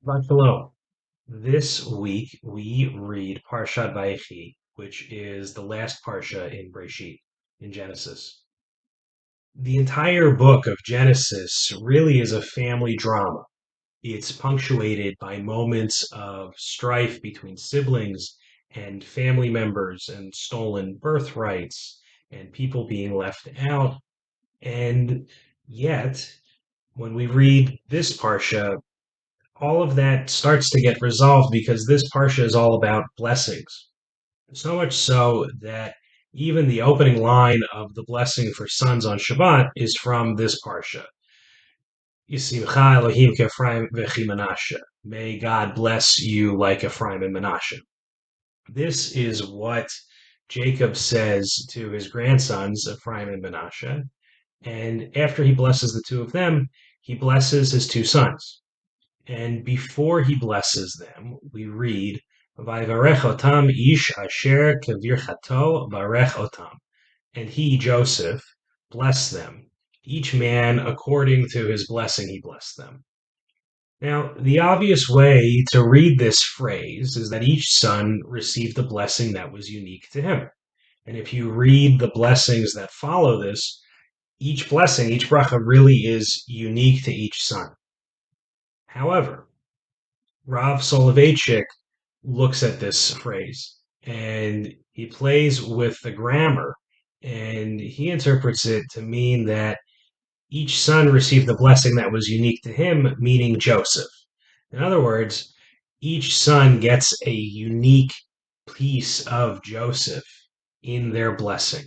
Shabbat Shalom. This week we read Parshat Vayechi, which is the last parsha in Breshit, in Genesis. The entire book of Genesis really is a family drama. It's punctuated by moments of strife between siblings and family members and stolen birthrights and people being left out. And yet, when we read this parsha, all of that starts to get resolved because this parsha is all about blessings. So much so that even the opening line of the blessing for sons on Shabbat is from this parsha. Yisimcha Elohim Ephraim v'chi Menashe. May God bless you like Ephraim and Menashe. This is what Jacob says to his grandsons, Ephraim and Menashe. And after he blesses the two of them, he blesses his two sons. And before he blesses them, we read, "Vayvarech otam ish asher kevirchato varech otam." And he, Joseph, blessed them, each man according to his blessing he blessed them. Now, the obvious way to read this phrase is that each son received a blessing that was unique to him. And if you read the blessings that follow this, each blessing, each bracha really is unique to each son. However, Rav Soloveitchik looks at this phrase and he plays with the grammar and he interprets it to mean that each son received a blessing that was unique to him, meaning Joseph. In other words, each son gets a unique piece of Joseph in their blessing.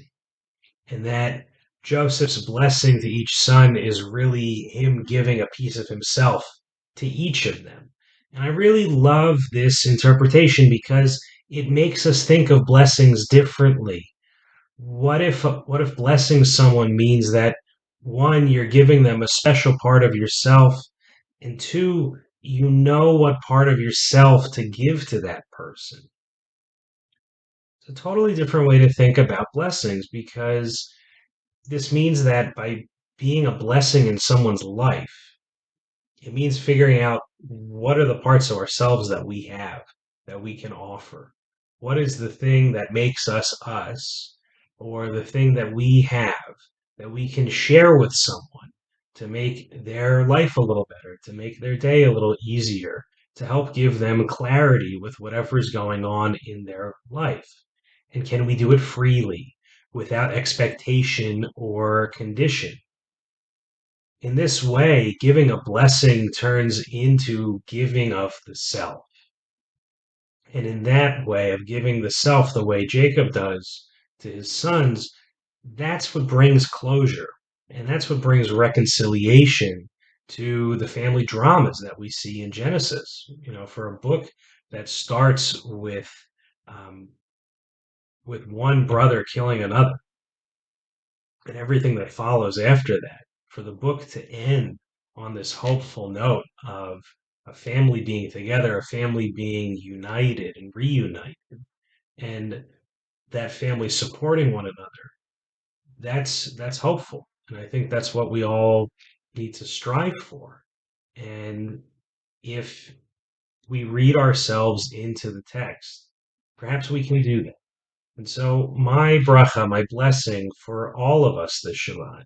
And that Joseph's blessing to each son is really him giving a piece of himself to each of them. And I really love this interpretation because it makes us think of blessings differently. What if blessing someone means that one, you're giving them a special part of yourself, and two, you know what part of yourself to give to that person. It's a totally different way to think about blessings because this means that by being a blessing in someone's life, it means figuring out what are the parts of ourselves that we have, that we can offer. What is the thing that makes us us, or the thing that we have that we can share with someone to make their life a little better, to make their day a little easier, to help give them clarity with whatever's going on in their life. And can we do it freely, without expectation or condition? In this way, giving a blessing turns into giving of the self. And in that way of giving the self the way Jacob does to his sons, that's what brings closure. And that's what brings reconciliation to the family dramas that we see in Genesis. For a book that starts um, with one brother killing another and everything that follows after that, for the book to end on this hopeful note of a family being together, a family being united and reunited, and that family supporting one another, that's hopeful. And I think that's what we all need to strive for. And if we read ourselves into the text, perhaps we can do that. And so my bracha, my blessing for all of us this Shabbat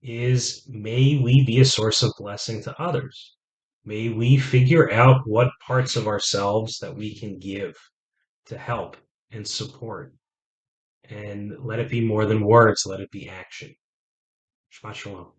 is may we be a source of blessing to others. May we figure out what parts of ourselves that we can give to help and support. And let it be more than words, let it be action. Shabbat Shalom.